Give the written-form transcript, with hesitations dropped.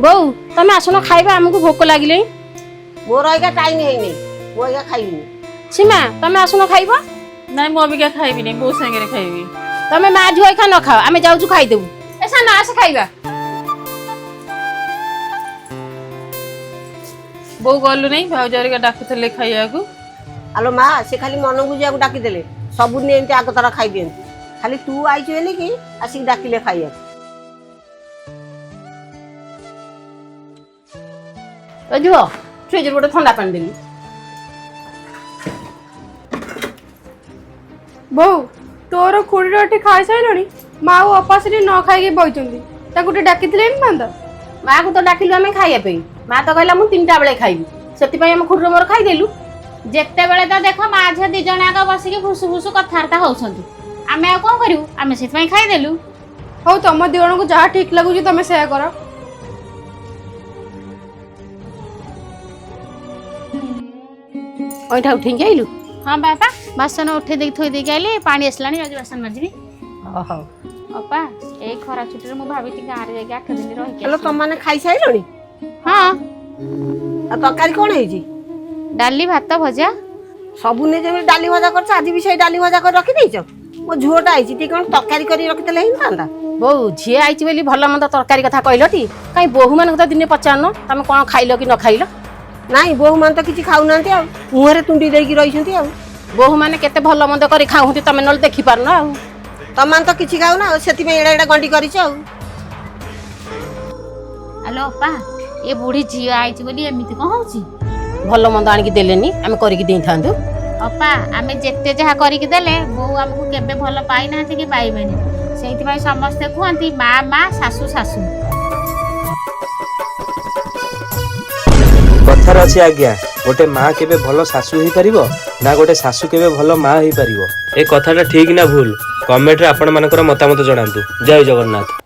ବୋଉ ତମେ ଆସୁନ ଖାଇବା ଆମକୁ ଭୋକ ଲାଗିଲେ। ମୋର ଏଇକା ଟାଇମ ହେଇନି, ମୁଁ ଏଇକା ଖାଇବିନି। ସୀମା ତମେ ଆସୁନ ଖାଇବ। ନାଇଁ ମୁଁ ଅବିକା ଖାଇବିନି, ବୋଉ ସାଙ୍ଗରେ ଖାଇବି। ତମେ ମା ଝିଅ ଏକା ନ ଖାଅ, ଆମେ ଯାଉଛୁ ଖାଇଦେବୁ। ଏ ସାନ ଆସ ଖାଇବା। ବୋଉ ଗଲୁ ନାଇଁ, ଭାଉଜ ହେରିକା ଡାକୁଥିଲେ ଖାଇବାକୁ। ଆଲୋ ମା, ସେ ଖାଲି ମନକୁ ଯିବାକୁ ଡାକିଦେଲେ, ସବୁଦିନ ଏମିତି ଆଗ ତାର ଖାଇଦିଅନ୍ତି। ଖାଲି ତୁ ଆଇଛୁ ବୋଲି କି ଆସିକି ଡାକିଲେ ଖାଇବାକୁ। ଏ ଝିଅ ଫ୍ରିଜରେ ଗୋଟେ ଥଣ୍ଡା ପାଣି ଦେଲି। ବୋଉ ତୋର ଖୁଡିର ଏଠି ଖାଇସାରିଲଣି? ମା ଆଉ ଅପା ସେଠି ନ ଖାଇକି ବଇଛନ୍ତି, ତାକୁ ଟିକେ ଡାକିଥିଲେ ହେଇଥାନ୍ତା। ମାକୁ ତ ଡାକିଲୁ ଆମେ ଖାଇବା ପାଇଁ, ମା ତ କହିଲା ମୁଁ 3ଟା ବେଳେ ଖାଇବି, ସେଥିପାଇଁ ଆମେ ଖୁଡିର ମୋର ଖାଇଦେଲୁ। ଯେତେବେଳେ ତ ଦେଖ ମା ଝିଅ 2 ଜଣ ଆଗ ବସିକି ଫୁସୁ ଫୁସୁ କଥାବାର୍ତ୍ତା ହଉଛନ୍ତି, ଆମେ ଆଉ କଣ କରିବୁ, ଆମେ ସେଥିପାଇଁ ଖାଇଦେଲୁ। ହଉ ତମ ଦି ଜଣଙ୍କୁ ଯାହା ଠିକ ଲାଗୁଛି ତମେ ସେୟା କର। ଅଇଁଠା ଉଠେଇକି ଆଇଲୁ? ହଁ ବାପା, ବାସନ ଉଠେଇ ଦେଇକି ଥୋଇ ଦେଇକି ଆଇଲି, ପାଣି ଆସିଲାଣି ଯାଉଛି ବାସନ ମାଜିବି। ହଉ। ଅପା ଏଇ ଖରା ଛୁଟିରେ ମୁଁ ଭାବିଛି ଗାଁରେ ଯାଇକି 8 ଦିନ ରହିକି ହେଲୋ ଆସିବି। ତମମାନେ ଖାଇସାରିଲଣି? ହଁ, ଆଉ ତରକାରୀ କଣ ହେଇଛି? ଡାଲି ଭାତ ଭଜା। ସବୁଦିନେ ଯେମିତି ଡାଲି ଭଜା କରୁଛ, ଆଜି ବି ସେଇ ଡାଲି ଭଜା କରି ରଖିଦେଇଛ? ମୋ ଝୁଅଟା ଆଇଛି, ଟିକେ କଣ ତରକାରୀ କରି ରଖିଦେଲେ ହେଇଥାନ୍ତା। ବୋଉ ଝିଅ ଆଇଛି ବୋଲି ଭଲ ମନ୍ଦ ତରକାରୀ କଥା କହିଲଟି, କାଇଁ ବୋହୂମାନଙ୍କୁ ତ ଦିନେ ପଚାରୁନ ତମେ କଣ ଖାଇଲ କି ନ ଖାଇଲ? ନାଇଁ ବୋହୂମାନେ ତ କିଛି ଖାଉନାହାନ୍ତି, ଆଉ ମୁହଁରେ ତୁଣ୍ଡି ଦେଇକି ରହିଛନ୍ତି। ଆଉ ବୋହୂମାନେ କେତେ ଭଲ ମନ୍ଦ କରି ଖାଉଛନ୍ତି, ତମେ ନହେଲେ ଦେଖିପାରୁନ। ଆଉ ତମମାନେ ତ କିଛି ଖାଉନ, ଆଉ ସେଥିପାଇଁ ଏଡା ଏଡା ଗଣ୍ଡି କରିଛ। ଆଉ ଆଲୋ ଅପା, ଏ ବୁଢୀ ଝିଅ ଆଇଛି ବୋଲି ଏମିତି କଣ ହଉଛି? ଭଲ ମନ୍ଦ ଆଣିକି ଦେଲେନି, ଆମେ କରିକି ଦେଇଥାନ୍ତୁ। ଅପା ଆମେ ଯେତେ ଯାହା କରିକି ଦେଲେ ବୋଉ ଆମକୁ କେବେ ଭଲ ପାଇନାହାନ୍ତି କି ପାଇବେନି, ସେଇଥିପାଇଁ ସମସ୍ତେ କୁହନ୍ତି ମା ମା ଶାଶୁ ଶାଶୁ। କଥାରେ ଅଛି ଆଜ୍ଞା, ଗୋଟେ ମା କେବେ ଭଲ ଶାଶୁ ହେଇପାରିବ ନା ଗୋଟେ ଶାଶୁ କେବେ ଭଲ ମା ହେଇପାରିବ। ଏ କଥାଟା ଠିକ ନା ଭୁଲ, କମେଣ୍ଟରେ ଆପଣମାନଙ୍କର ମତାମତ ଜଣାନ୍ତୁ। ଜୟ ଜଗନ୍ନାଥ।